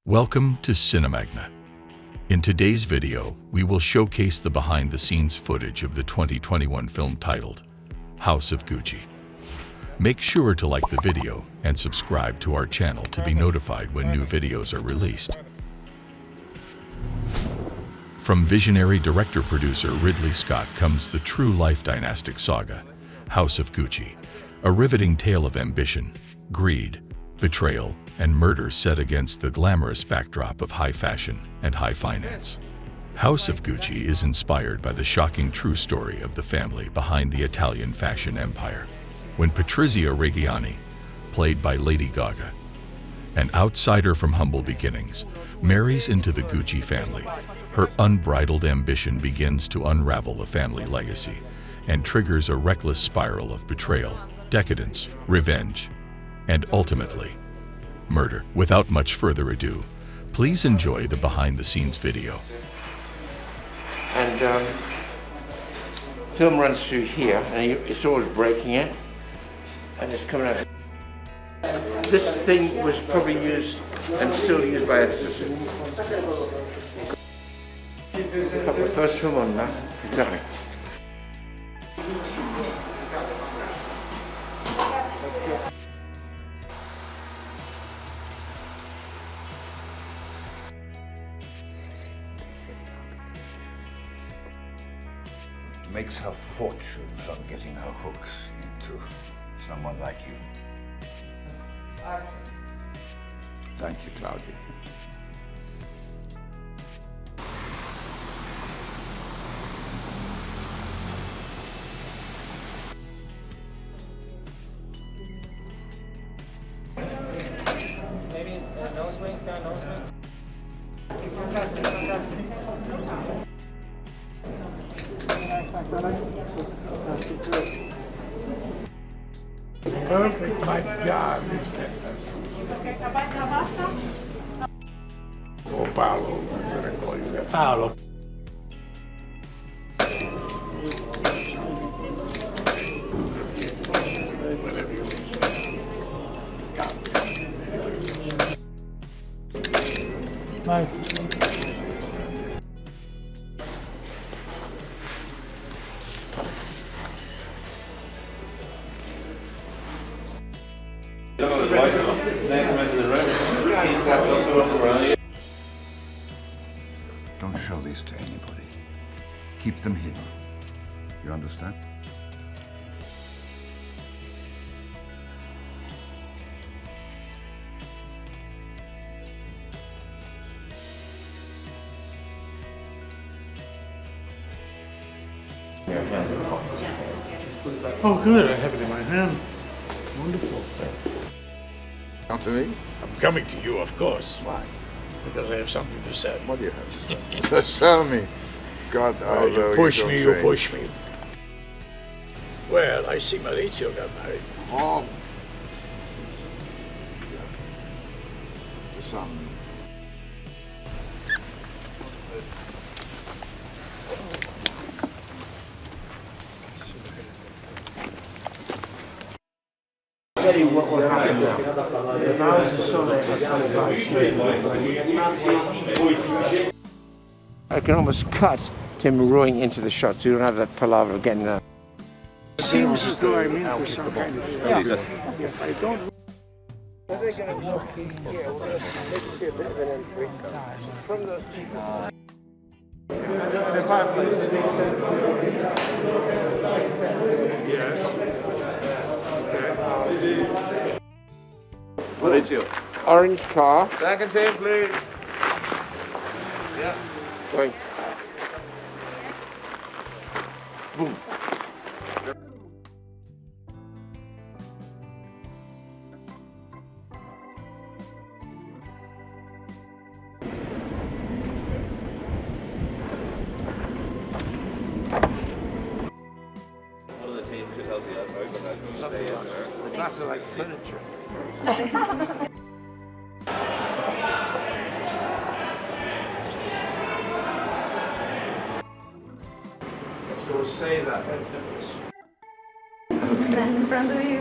Welcome to Cinemagna. In today's video, we will showcase the behind-the-scenes footage of the 2021 film titled House of Gucci. Make sure to like the video and subscribe to our channel to be notified when new videos are released. From visionary director-producer Ridley Scott comes the true-life dynastic saga, House of Gucci, a riveting tale of ambition, greed, betrayal, and murder set against the glamorous backdrop of high fashion and high finance. House of Gucci is inspired by the shocking true story of the family behind the Italian fashion empire. When Patrizia Reggiani, played by Lady Gaga, an outsider from humble beginnings, marries into the Gucci family, her unbridled ambition begins to unravel the family legacy and triggers a reckless spiral of betrayal, decadence, revenge, and ultimately, murder. Without much further ado, please enjoy the behind-the-scenes video. And film runs through here, and it's always breaking it, and it's coming out. This thing was probably used and still used by editors. Put the first film on now. Exactly. Makes her fortune from getting her hooks into someone like you. Thank you, Claudia. Maybe nose wing, nose wing. Perfect, my God, it's fantastic. Oh, Paolo, I'm gonna call you that. Paolo. Whatever you wish. Nice. Don't show these to anybody. Keep them hidden. You understand? Oh, good, I have it in my hand. Wonderful. Come to me? I'm coming to you, of course. Why? Because I have something to say. What do you have to say? Just tell me. God, although You push don't me, you say. push me. Well, I see Maurizio got married. Oh. To some. I'll tell you what will happen now. If I was to solo it, I can almost cut Tim rowing into the shot, so you don't have that palaver again now. Seems as though I'm into some kind of... Yeah. If I don't... Yes. Maurizio. Orange car. Second scene, please. Yeah. Going. Boom. One of the teams should help you out, right? But I can stay in there. The glass are like furniture. So we'll say that. That's the first. Stand in front of you.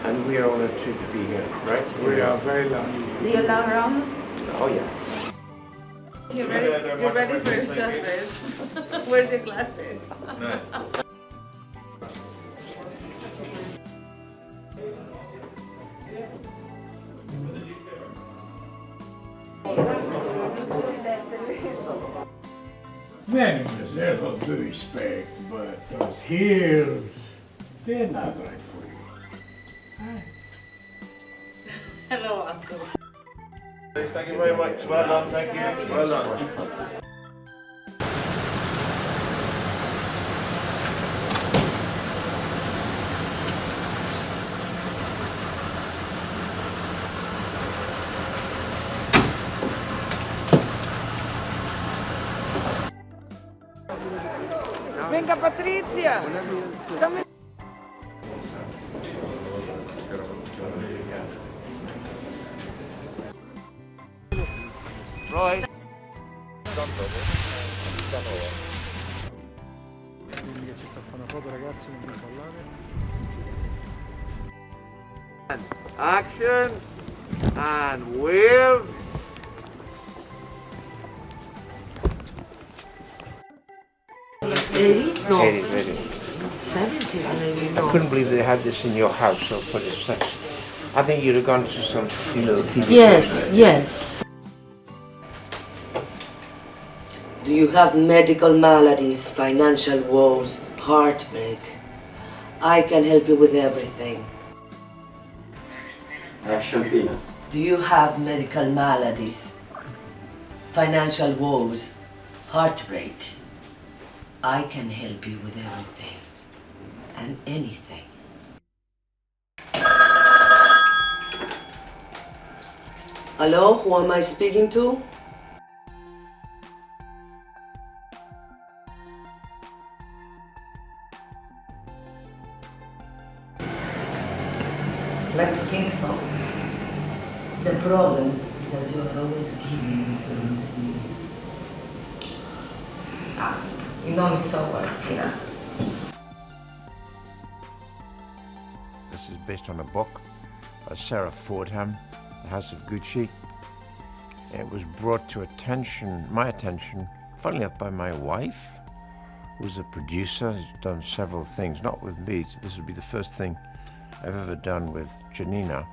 And we are honored to be here, right? We are very lucky. Do you love Rome? Oh yeah. You ready for a shot, Riz? Where's your glasses? Men deserve all due respect, but those heels, they're not right for you. Hello, Uncle. Thank you very much. Well done, thank you. Well done. Venga Patrizia! Dammi... Roy. Dimmi che ci sta a fare una foto, ragazzi, non mi ballare. Action and wave. Ladies, no. 80s. 70s maybe, I no. couldn't believe they had this in your house, so put it such. I think you'd have gone to some TV. Yes, yes. Do you have medical maladies, financial woes, heartbreak? I can help you with everything. Action Pina. Do you have medical maladies, financial woes, heartbreak? I can help you with everything and anything. Hello, who am I speaking to? I'd like to think so. The problem is that you are always giving instead of receiving. You know me so well, Tina. This is based on a book by Sarah Fordham, The House of Gucci. It was brought to my attention, funnily enough, by my wife, who's a producer, has done several things, not with me. So this would be the first thing I've ever done with Janina.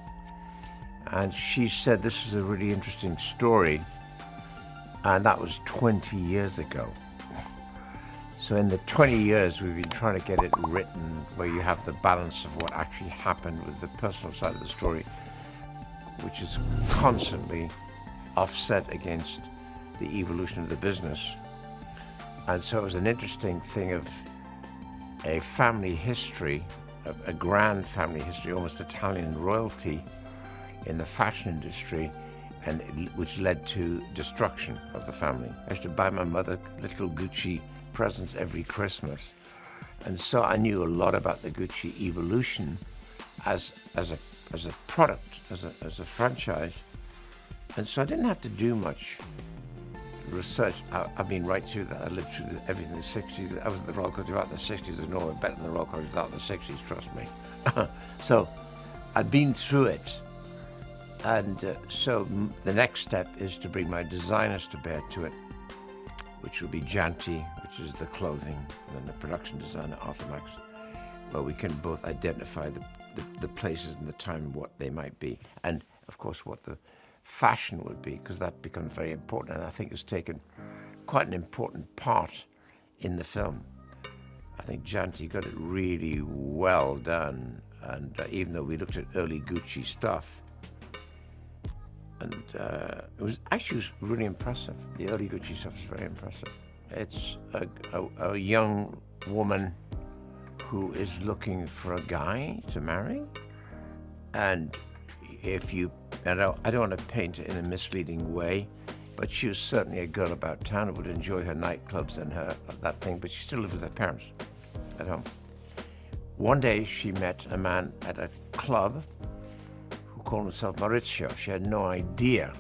And she said this is a really interesting story, and that was 20 years ago. So in the 20 years, we've been trying to get it written where you have the balance of what actually happened with the personal side of the story, which is constantly offset against the evolution of the business. And so it was an interesting thing of a family history, a grand family history, almost Italian royalty in the fashion industry, and which led to destruction of the family. I used to buy my mother little Gucci presents every Christmas, and so I knew a lot about the Gucci evolution as a product, as a franchise, and so I didn't have to do much research. I've been right through that. I lived through everything in the 60s. I was at the Royal Court of Art in the 60s. There's no one better than the Royal Court of Art in the 60s, trust me. So I'd been through it, and so the next step is to bring my designers to bear to it, which will be Janti, which is the clothing, and the production designer, Arthur Max, where we can both identify the places and the time and what they might be, and of course what the fashion would be, because that becomes very important, and I think it's taken quite an important part in the film. I think Janti got it really well done, and even though we looked at early Gucci stuff, and it was really impressive. The early Gucci stuff is very impressive. It's a young woman who is looking for a guy to marry, and I don't want to paint it in a misleading way, but she was certainly a girl about town who would enjoy her nightclubs and that thing, but she still lived with her parents at home. One day she met a man at a club who called himself Maurizio. She had no idea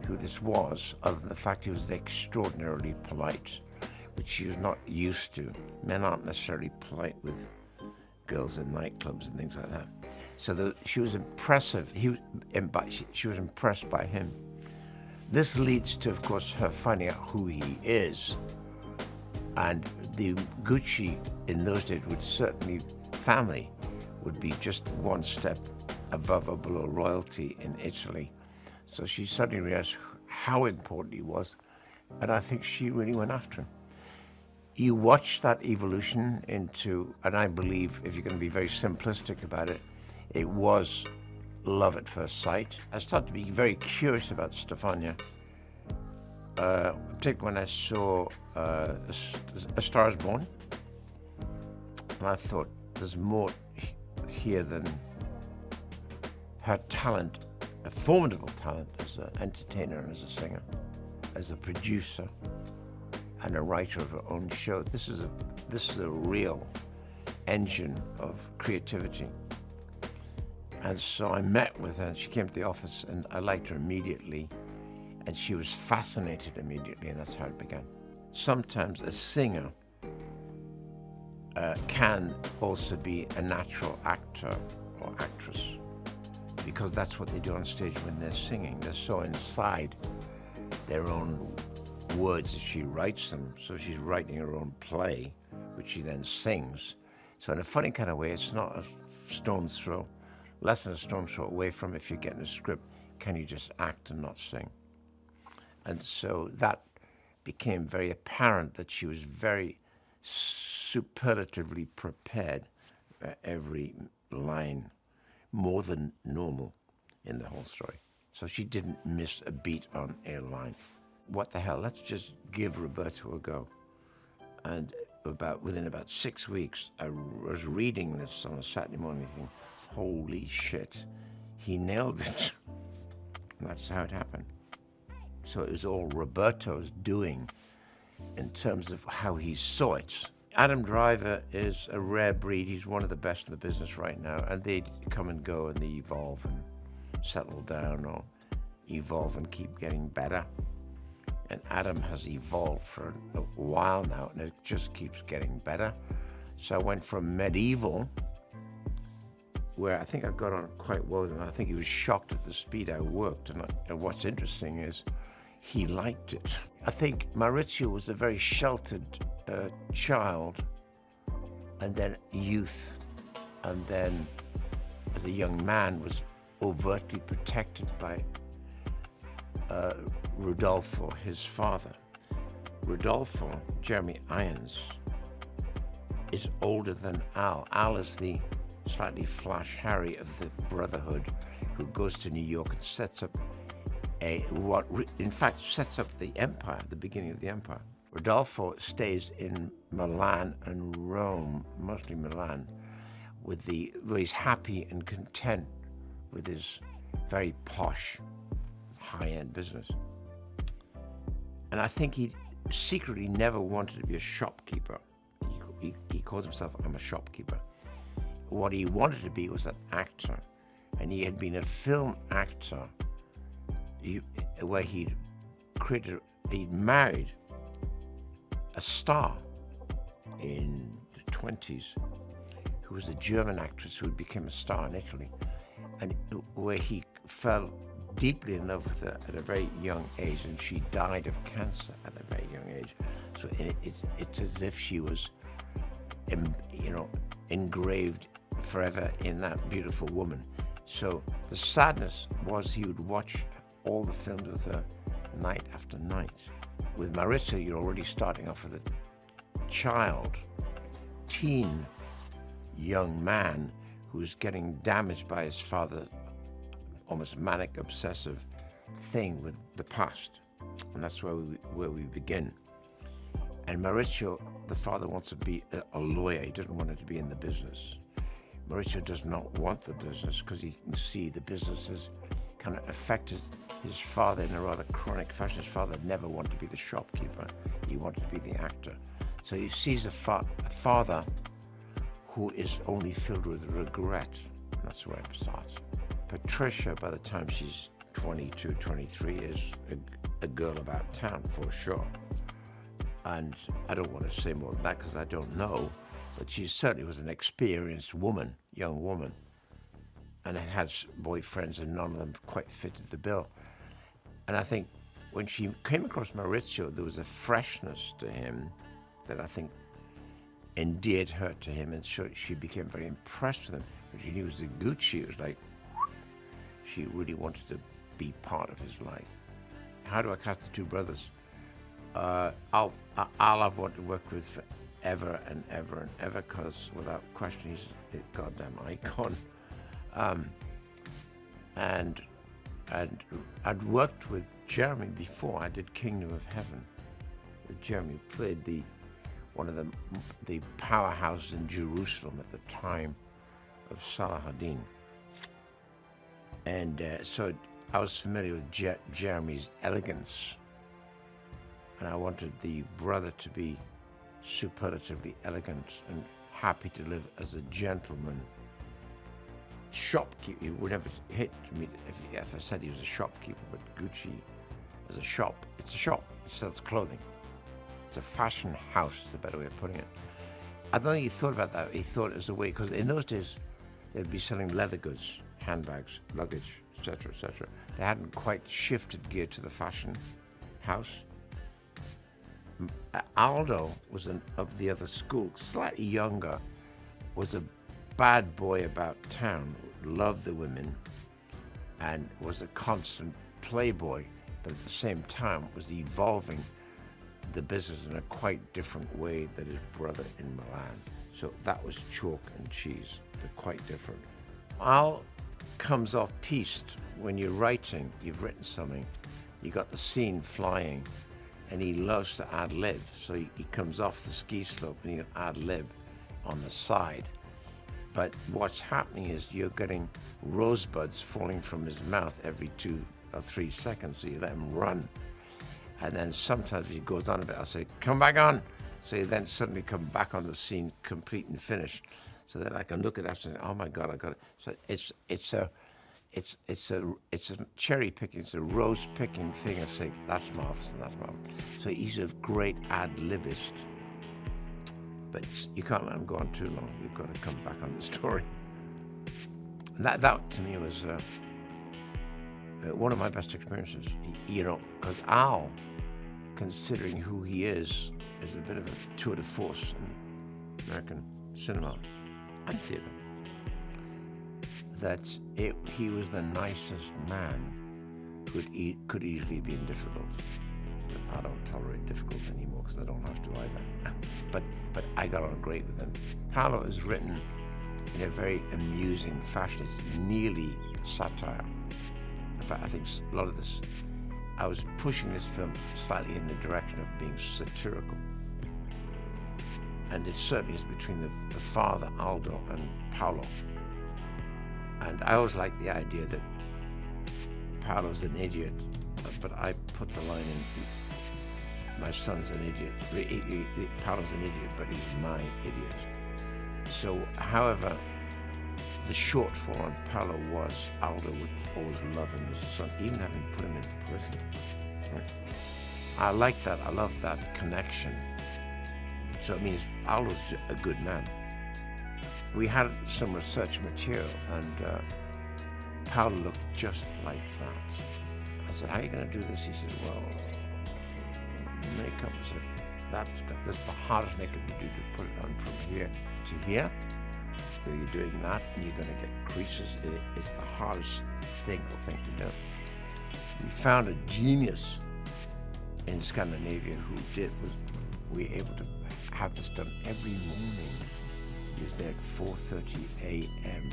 who this was, other than the fact he was extraordinarily polite, which she was not used to. Men aren't necessarily polite with girls in nightclubs and things like that. So she was impressive. She was impressed by him. This leads to, of course, her finding out who he is. And the Gucci in those days would certainly, family, would be just one step above or below royalty in Italy. So she suddenly realized how important he was, and I think she really went after him. You watch that evolution into, and I believe, if you're going to be very simplistic about it, it was love at first sight. I started to be very curious about Stefania, particularly when I saw A Star Is Born, and I thought there's more here than her talent, a formidable talent as an entertainer and as a singer, as a producer and a writer of her own show. This is a real engine of creativity. And so I met with her, and she came to the office, and I liked her immediately, and she was fascinated immediately, and that's how it began. Sometimes a singer can also be a natural actor or actress, because that's what they do on stage when they're singing. They're so inside their own words as she writes them. So she's writing her own play, which she then sings. So in a funny kind of way, it's not a stone's throw, less than a stone's throw away from, if you're getting a script, can you just act and not sing? And so that became very apparent that she was very superlatively prepared for every line, more than normal in the whole story. So she didn't miss a beat on a line. What the hell, let's just give Roberto a go. And within about 6 weeks, I was reading this on a Saturday morning thinking, holy shit, he nailed it. And that's how it happened. So it was all Roberto's doing in terms of how he saw it. Adam Driver is a rare breed. He's one of the best in the business right now, and they come and go and they evolve and settle down, or evolve and keep getting better. And Adam has evolved for a while now, and it just keeps getting better. So I went from medieval, where I think I got on quite well with him. I think he was shocked at the speed I worked, and what's interesting is he liked it. I think Maurizio was a very sheltered child, and then youth, and then as a young man was overtly protected by Rodolfo, his father. Rodolfo, Jeremy Irons, is older than Al. Al is the slightly flash Harry of the Brotherhood, who goes to New York and sets up sets up the empire, the beginning of the empire. Rodolfo stays in Milan and Rome, mostly Milan, where he's happy and content with his very posh, high-end business. And I think he secretly never wanted to be a shopkeeper. He calls himself, I'm a shopkeeper. What he wanted to be was an actor. And he had been a film actor where he'd married a star in the 20s who was a German actress who became a star in Italy, and where he fell deeply in love with her at a very young age, and she died of cancer at a very young age. So it's as if she was, engraved forever in that beautiful woman. So the sadness was he would watch all the films with her night after night. With Maurizio, you're already starting off with a teen young man who's getting damaged by his father's almost manic obsessive thing with the past. And that's where we begin. And Maurizio, the father, wants to be a lawyer. He doesn't want to be in the business. Maurizio does not want the business because he can see the business has kind of affected his father in a rather chronic fashion. His father never wanted to be the shopkeeper. He wanted to be the actor. So he sees a father who is only filled with regret. And that's where it starts. Patrizia, by the time she's 22, 23, is a girl about town for sure. And I don't want to say more than that because I don't know, but she certainly was an experienced woman, young woman, and had boyfriends, and none of them quite fitted the bill. And I think when she came across Maurizio, there was a freshness to him that I think endeared her to him, and so she became very impressed with him. When she knew it was a Gucci, it was like she really wanted to be part of his life. How do I cast the two brothers? I've wanted to work with forever and ever and ever, because without question he's a goddamn icon. And I'd worked with Jeremy before. I did Kingdom of Heaven. Jeremy played one of the powerhouses in Jerusalem at the time of Saladin. And so I was familiar with Jeremy's elegance, and I wanted the brother to be superlatively elegant and happy to live as a gentleman. Shopkeeper, he would never hit me if I said he was a shopkeeper, but Gucci is a shop. It's a shop. It sells clothing. It's a fashion house, is the better way of putting it. I don't think he thought about that. He thought it was a way, because in those days, they'd be selling leather goods, handbags, luggage, etc., etc. They hadn't quite shifted gear to the fashion house. Aldo was of the other school, slightly younger, was a bad boy about town, loved the women, and was a constant playboy, but at the same time was evolving the business in a quite different way than his brother in Milan. So that was chalk and cheese. They're quite different. Al comes off piste when you're writing. You've written something, you got the scene flying, and he loves to ad-lib. So he comes off the ski slope and you ad-lib on the side. But what's happening is you're getting rosebuds falling from his mouth every 2 or 3 seconds, so you let him run. And then sometimes if he goes on a bit, I'll say, come back on. So you then suddenly come back on the scene, complete and finished, so that I can look at it after and say, oh my God, I got it. So it's a cherry picking, it's a rose picking thing of saying, that's marvelous and that's marvelous. So he's a great ad-libist. But you can't let him go on too long. You've got to come back on the story. And that to me was one of my best experiences. Because Al, considering who he is a bit of a tour de force in American cinema and theater. That he was the nicest man who could easily be difficult. I don't tolerate difficult anymore because I don't have to either. But I got on great with him. Paolo is written in a very amusing fashion. It's nearly satire. In fact, I think a lot of this, I was pushing this film slightly in the direction of being satirical. And it certainly is between the father, Aldo, and Paolo. And I always liked the idea that Paolo's an idiot, but I put the line in, my son's an idiot. Paolo's an idiot, but he's my idiot. So, however, the shortfall on Paolo was Aldo would always love him as a son, even having put him in prison. Right? I like that. I love that connection. So it means Aldo's a good man. We had some research material, and Paolo looked just like that. I said, how are you going to do this? He said, well, makeup. I said, that's the hardest makeup you do, to put it on from here to here. So you're doing that, and you're going to get creases. It's the hardest thing to do. We found a genius in Scandinavia who we were able to have this done every morning. He was there at 4:30 a.m.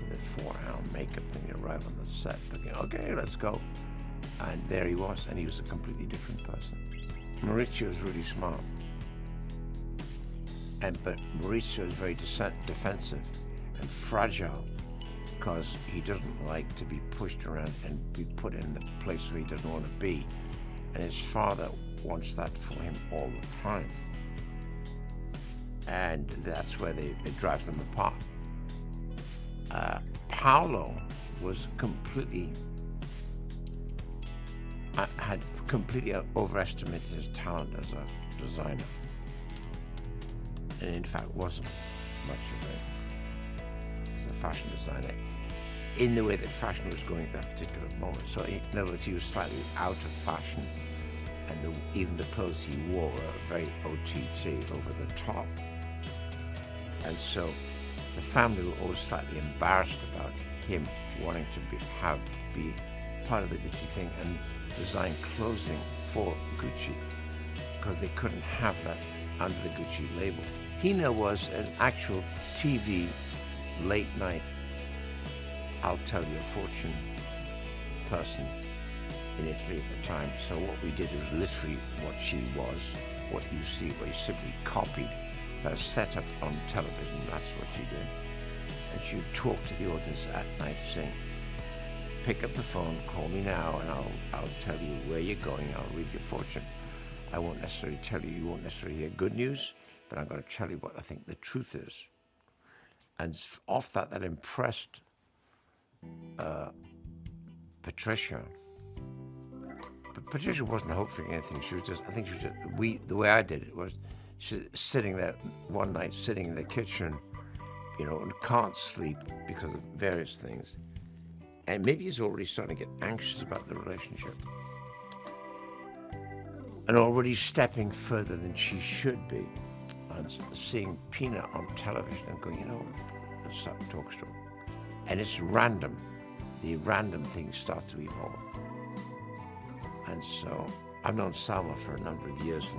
with a 4-hour makeup thing. He arrived on the set looking, okay, let's go. And there he was, and he was a completely different person. Maurizio is really smart. But Maurizio is very defensive and fragile because he doesn't like to be pushed around and be put in the place where he doesn't want to be. And his father wants that for him all the time. And that's where it drives them apart. Paolo was had completely overestimated his talent as a designer. And in fact wasn't much of it as a fashion designer. in the way that fashion was going at that particular moment. So in other words, he was slightly out of fashion, and even the clothes he wore were very OTT, over the top. And so the family were always slightly embarrassed about him wanting to be part of the Gucci thing and design clothing for Gucci, because they couldn't have that under the Gucci label. Hina was an actual TV late night, I'll tell you a fortune person in Italy at the time. So what we did was literally what she was, what you see, where you simply copied her setup on television. That's what she did. And she would talk to the audience at night saying, pick up the phone, call me now, and I'll tell you where you're going, I'll read your fortune. I won't necessarily tell you, you won't necessarily hear good news, but I'm going to tell you what I think the truth is. And off that impressed Patrizia. But Patrizia wasn't hoping anything. She was just, I think she was just, the way I did it was, she's sitting there one night, sitting in the kitchen, you know, and can't sleep because of various things. And maybe he's already starting to get anxious about the relationship. And already stepping further than she should be. And seeing Pina on television and going, you know, let's start a talk show. And it's random. The random thing starts to evolve. And so I've known Salma for a number of years,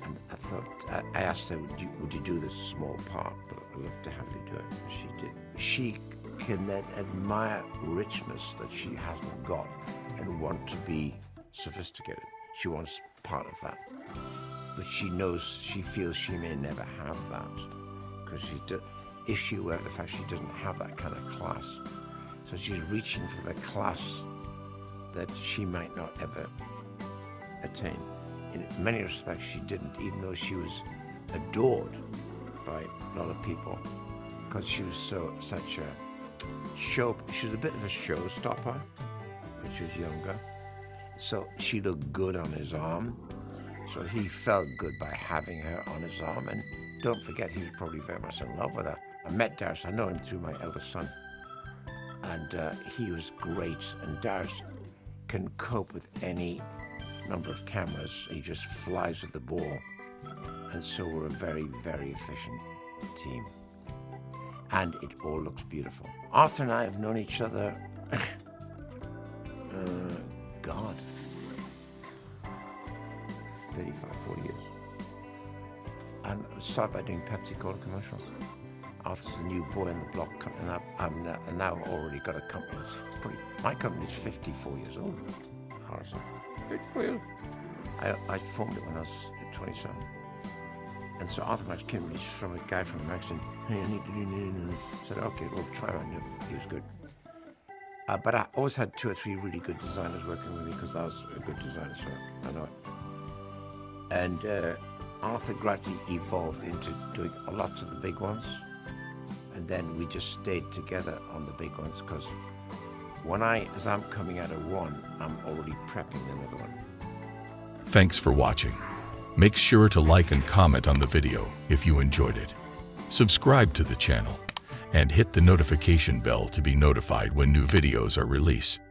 and I thought, I asked her, would you do this small part? But I'd love to have you do it. And she did. She can then admire richness that she hasn't got and want to be sophisticated. She wants part of that. But she feels she may never have that, because if she were the fact she doesn't have that kind of class. So she's reaching for the class that she might not ever attain. In many respects she didn't, even though she was adored by a lot of people, because she was such a she was a bit of a showstopper when she was younger. So she looked good on his arm. So he felt good by having her on his arm. And don't forget, he was probably very much in love with her. I met Darius, I know him through my eldest son. And he was great. And Darius can cope with any number of cameras. He just flies with the ball. And so we're a very, very efficient team. And it all looks beautiful. Arthur and I have known each other, God, 35, 40 years. And I started by doing Pepsi Cola commercials. Arthur's a new boy on the block, and I've now already got a company that's my company's 54 years old. Arthur, 54 years. I formed it when I was 27. And so Arthur Max came from a guy from Mexico. Hey, I need to do. Said, okay, we'll try one. He was good. But I always had 2 or 3 really good designers working with me, because I was a good designer, so I know it. And Arthur gradually evolved into doing lots of the big ones. And then we just stayed together on the big ones, because as I'm coming out of one, I'm already prepping another one. Thanks for watching. Make sure to like and comment on the video if you enjoyed it. Subscribe to the channel and hit the notification bell to be notified when new videos are released.